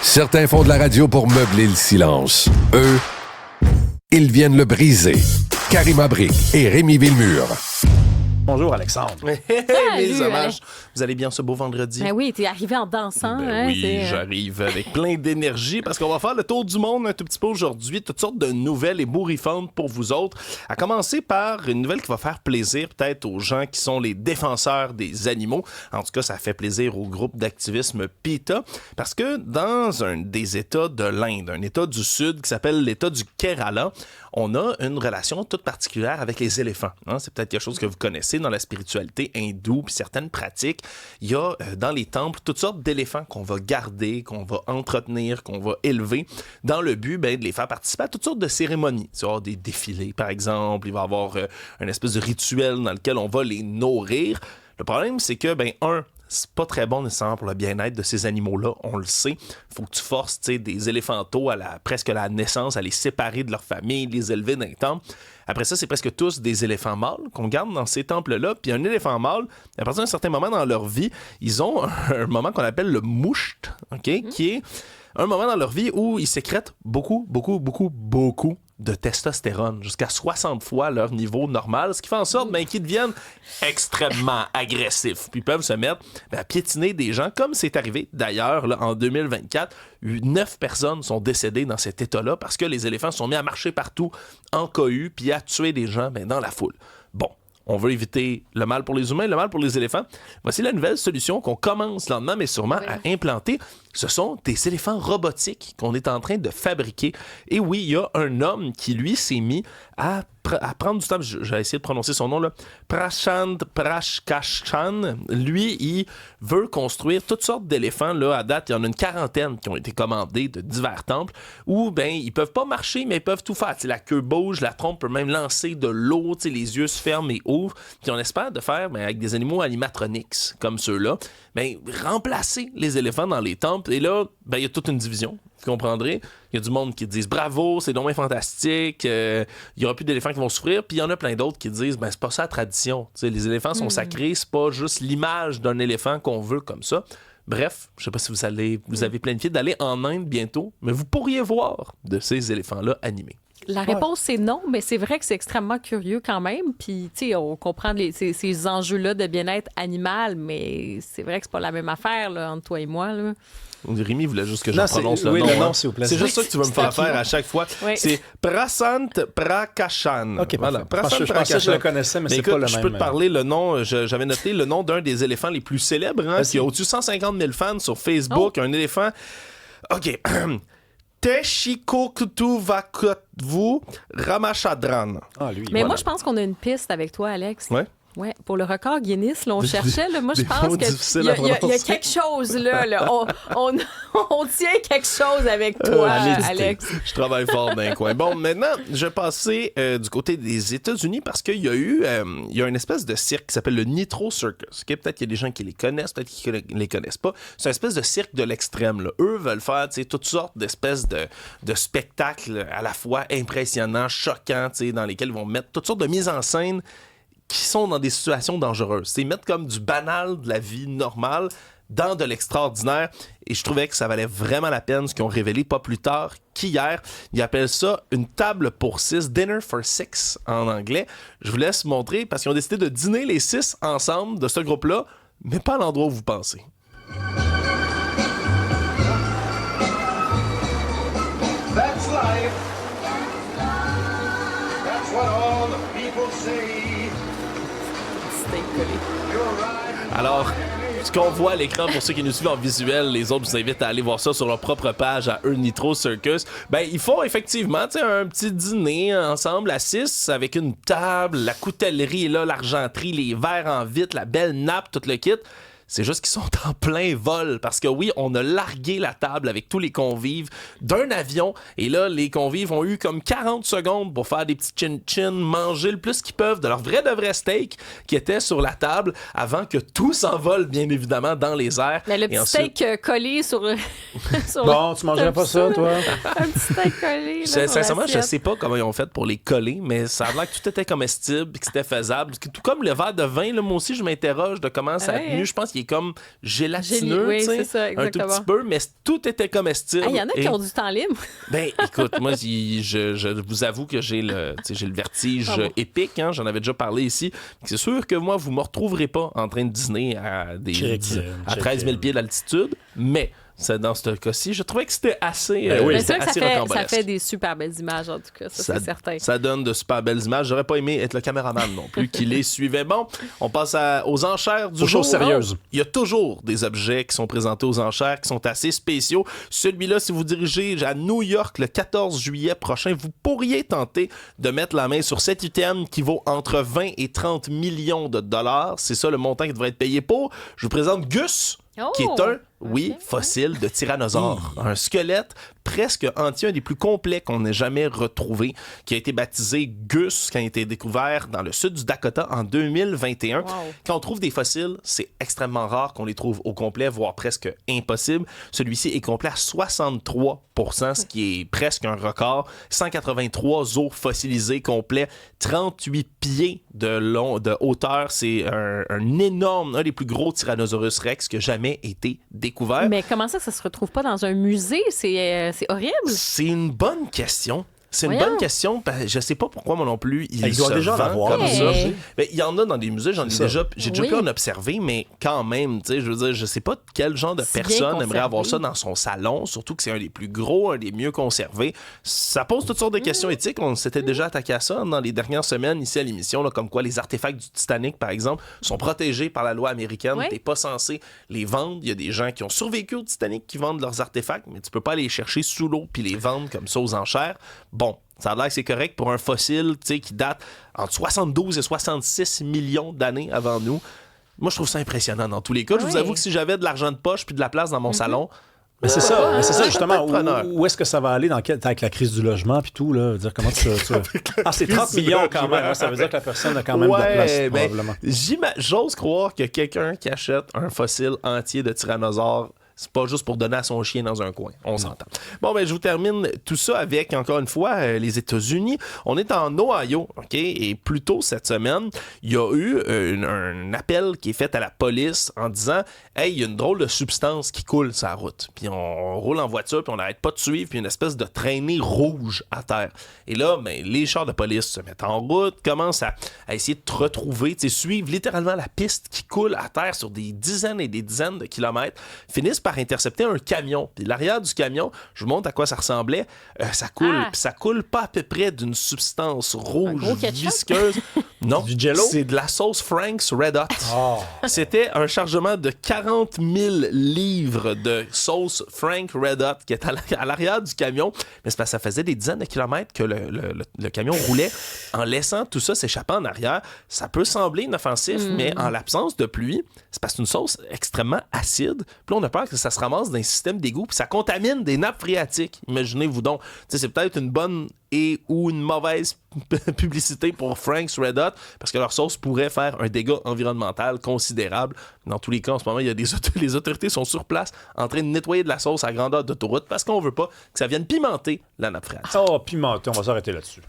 Certains font de la radio pour meubler le silence. Eux, ils viennent le briser. Karima Brick et Rémi Villemure. Bonjour, Alexandre. Mes hommages. Vous allez bien ce beau vendredi? Ben oui, t'es arrivé en dansant. Oui, j'arrive avec plein d'énergie parce qu'on va faire le tour du monde un tout petit peu aujourd'hui. Toutes sortes de nouvelles ébouriffantes pour vous autres. À commencer par une nouvelle qui va faire plaisir peut-être aux gens qui sont les défenseurs des animaux. En tout cas, ça fait plaisir au groupe d'activisme PETA parce que dans un des États de l'Inde, un État du Sud qui s'appelle l'État du Kerala, on a une relation toute particulière avec les éléphants. C'est peut-être quelque chose que vous connaissez dans la spiritualité hindoue puis certaines pratiques. Il y a dans les temples toutes sortes d'éléphants qu'on va garder, qu'on va entretenir, qu'on va élever dans le but de les faire participer à toutes sortes de cérémonies. Il va y avoir des défilés, par exemple. Il va y avoir une espèce de rituel dans lequel on va les nourrir. Le problème, c'est que, c'est pas très bon nécessairement pour le bien-être de ces animaux-là, on le sait. Il faut que tu forces des éléphantaux presque à la naissance à les séparer de leur famille, les élever dans les temples. Après ça, c'est presque tous des éléphants mâles qu'on garde dans ces temples-là. Puis un éléphant mâle, à partir d'un certain moment dans leur vie, ils ont un moment qu'on appelle le musht, qui est un moment dans leur vie où ils sécrètent beaucoup de testostérone, jusqu'à 60 fois leur niveau normal, ce qui fait en sorte qu'ils deviennent extrêmement agressifs. Puis ils peuvent se mettre à piétiner des gens, comme c'est arrivé d'ailleurs là, en 2024. 9 personnes sont décédées dans cet état-là parce que les éléphants se sont mis à marcher partout en cohue puis à tuer des gens dans la foule. Bon. On veut éviter le mal pour les humains, le mal pour les éléphants. Voici la nouvelle solution qu'on commence lentement, mais sûrement à implanter. Ce sont des éléphants robotiques qu'on est en train de fabriquer. Et oui, il y a un homme qui, lui, s'est mis à prendre du temps. J'ai essayé de prononcer son nom, là. Prashant Prashkashan. Lui, il veut construire toutes sortes d'éléphants. Là, à date, il y en a une quarantaine qui ont été commandés de divers temples où, ils peuvent pas marcher, mais ils peuvent tout faire. T'sais, la queue bouge, la trompe peut même lancer de l'eau, les yeux se ferment et ouvrent. Puis on espère de faire, avec des animaux animatronics comme ceux-là, remplacer les éléphants dans les temples. Et là, il y a toute une division. Vous comprendrez? Il y a du monde qui disent bravo, c'est donc bien fantastique, il n'y aura plus d'éléphants qui vont souffrir, puis il y en a plein d'autres qui disent c'est pas ça la tradition. T'sais, les éléphants sont sacrés, c'est pas juste l'image d'un éléphant qu'on veut comme ça. Bref, je sais pas si vous avez planifié d'aller en Inde bientôt, mais vous pourriez voir de ces éléphants-là animés. La réponse, c'est non, mais c'est vrai que c'est extrêmement curieux quand même. Puis, on comprend ces enjeux-là de bien-être animal, mais c'est vrai que c'est pas la même affaire là, entre toi et moi. Là. Rémi voulait juste que je prononce le nom. Oui, le nom, s'il vous plaît. C'est juste ça que tu veux me faire faire à chaque fois. Oui. C'est Prashant Prakashan. OK, voilà. Je pensais que je le connaissais, mais c'est pas le même. Je peux te parler le nom. J'avais noté le nom d'un des éléphants les plus célèbres, qui a au-dessus de 150 000 fans sur Facebook. Un éléphant... OK. Teshikokutuvakotvu Ramachadran. Mais moi, je pense qu'on a une piste avec toi, Alex. Ouais. Oui, pour le record Guinness, là, on cherchait. Là, moi, je pense qu'il y a quelque chose là. On tient quelque chose avec toi, Alex. Je travaille fort d'un coin. Bon, maintenant, je vais passer du côté des États-Unis parce qu'il y a eu il y a une espèce de cirque qui s'appelle le Nitro Circus. Okay? Peut-être qu'il y a des gens qui les connaissent, peut-être qu'ils ne les connaissent pas. C'est une espèce de cirque de l'extrême. Là. Eux veulent faire toutes sortes d'espèces de spectacles à la fois impressionnants, choquants, dans lesquels ils vont mettre toutes sortes de mises en scène qui sont dans des situations dangereuses. C'est mettre comme du banal de la vie normale dans de l'extraordinaire. Et je trouvais que ça valait vraiment la peine ce qu'ils ont révélé pas plus tard qu'hier. Ils appellent ça une table pour 6, dinner for 6 en anglais. Je vous laisse montrer parce qu'ils ont décidé de dîner les 6 ensemble de ce groupe-là, mais pas à l'endroit où vous pensez. That's life. That's what all the people say. Alors, ce qu'on voit à l'écran, pour ceux qui nous suivent en visuel, les autres, je vous invite à aller voir ça sur leur propre page à eux, Nitro Circus. Ils font effectivement un petit dîner ensemble à 6 avec une table, la coutellerie est là, l'argenterie, les verres en vitre, la belle nappe, tout le kit. C'est juste qu'ils sont en plein vol parce que oui, on a largué la table avec tous les convives d'un avion et là, les convives ont eu comme 40 secondes pour faire des petits chin-chin, manger le plus qu'ils peuvent de leur vrai steak qui était sur la table avant que tout s'envole bien évidemment dans les airs. Mais le petit steak collé sur Bon, tu mangerais pas ça, toi? Un petit steak collé. Sincèrement, je sais pas comment ils ont fait pour les coller, mais ça a l'air que tout était comestible et que c'était faisable. Tout comme le verre de vin, là, moi aussi, je m'interroge de comment ça a tenu. Je pense qu'il est est comme gélatineux, oui, tu sais, c'est ça, un tout exactement. petit peu, mais tout était comestible. Il y en a qui ont du temps libre. Ben, écoute, moi, je vous avoue que j'ai le vertige épique. Hein, j'en avais déjà parlé ici. C'est sûr que moi, vous me retrouverez pas en train de dîner à 13 000 pieds d'altitude, mais dans ce cas-ci, je trouvais que c'était assez Mais c'est vrai que assez ça rocambolesque. fait des super belles images, en tout cas. Ça c'est certain. Ça donne de super belles images. J'aurais pas aimé être le caméraman non plus qui les suivait. Bon, on passe aux enchères du jour. Aux choses sérieuses. Il y a toujours des objets qui sont présentés aux enchères qui sont assez spéciaux. Celui-là, si vous dirigez à New York le 14 juillet prochain, vous pourriez tenter de mettre la main sur cet item qui vaut entre 20 et 30 millions de dollars. C'est ça le montant qui devrait être payé pour. Je vous présente Gus, qui est un fossile de tyrannosaure. Un squelette presque entier, un des plus complets qu'on ait jamais retrouvé, qui a été baptisé Gus quand il a été découvert dans le sud du Dakota en 2021. Wow. Quand on trouve des fossiles, c'est extrêmement rare qu'on les trouve au complet, voire presque impossible. Celui-ci est complet à 63%, ce qui est presque un record. 183 os fossilisés complets, 38 pieds de hauteur. C'est un énorme, un des plus gros Tyrannosaurus Rex qui a jamais été découvert. Mais comment ça se retrouve pas dans un musée? C'est horrible. C'est une bonne question. C'est une Voyons. bonne question. Je sais pas pourquoi moi non plus. Il doit se déjà en vend avoir comme dans ça. les musées. Ben, il y en a dans des musées. J'ai déjà Oui. pu en observer, mais quand même, tu sais, je veux dire, je sais pas quel genre de Si bien personne aimerait conservé. avoir ça dans son salon, surtout que c'est un des plus gros, un des mieux conservés. Ça pose toutes sortes de questions éthiques. On s'était déjà attaqué à ça dans les dernières semaines ici à l'émission, là, comme quoi les artefacts du Titanic, par exemple, sont protégés par la loi américaine. Oui. T'es pas censé les vendre. Il y a des gens qui ont survécu au Titanic qui vendent leurs artefacts, mais tu peux pas aller les chercher sous l'eau puis les vendre comme ça aux enchères. Bon, ça a l'air que c'est correct pour un fossile, tu sais, qui date entre 72 et 66 millions d'années avant nous. Moi, je trouve ça impressionnant dans tous les cas. Je vous Oui. avoue que si j'avais de l'argent de poche puis de la place dans mon salon, Mais c'est ça, justement. preneur. Où est-ce que ça va aller avec la crise du logement puis tout, là? Dire comment c'est 30 crise du millions quand logement. même. Hein, ça veut dire que la personne a quand même de la place, mais probablement. j'ose croire que quelqu'un qui achète un fossile entier de tyrannosaure, c'est pas juste pour donner à son chien dans un coin. On s'entend. Bon, ben, je vous termine tout ça avec, encore une fois, les États-Unis. On est en Ohio, OK? Et plus tôt cette semaine, il y a eu un appel qui est fait à la police en disant « Hey, il y a une drôle de substance qui coule sur la route. » Puis on roule en voiture, puis on n'arrête pas de suivre, puis une espèce de traînée rouge à terre. Et là, ben, les chars de police se mettent en route, commencent à essayer de te retrouver, tu sais, suivre littéralement la piste qui coule à terre sur des dizaines et des dizaines de kilomètres, finissent par intercepter un camion. Puis l'arrière du camion, je vous montre à quoi ça ressemblait, ça coule. Puis ça coule pas à peu près d'une substance rouge, gros ketchup? visqueuse. Non, Du Jell-O? c'est de la sauce Frank's Red Hot. Oh. C'était un chargement de 40 000 livres de sauce Frank Red Hot qui est à l'arrière du camion. Mais c'est parce que ça faisait des dizaines de kilomètres que le camion roulait en laissant tout ça s'échapper en arrière. Ça peut sembler inoffensif, mais en l'absence de pluie, c'est parce que c'est une sauce extrêmement acide. Puis là, on a peur que ça se ramasse dans un système d'égout puis ça contamine des nappes phréatiques. Imaginez-vous donc. Tu sais, c'est peut-être une bonne ou une mauvaise publicité pour Frank's Red Hot parce que leur sauce pourrait faire un dégât environnemental considérable. Dans tous les cas, en ce moment, il y a les autorités sont sur place en train de nettoyer de la sauce à grandeur d'autoroute parce qu'on veut pas que ça vienne pimenter la nappe phréatique. Oh, pimenté, on va s'arrêter là-dessus.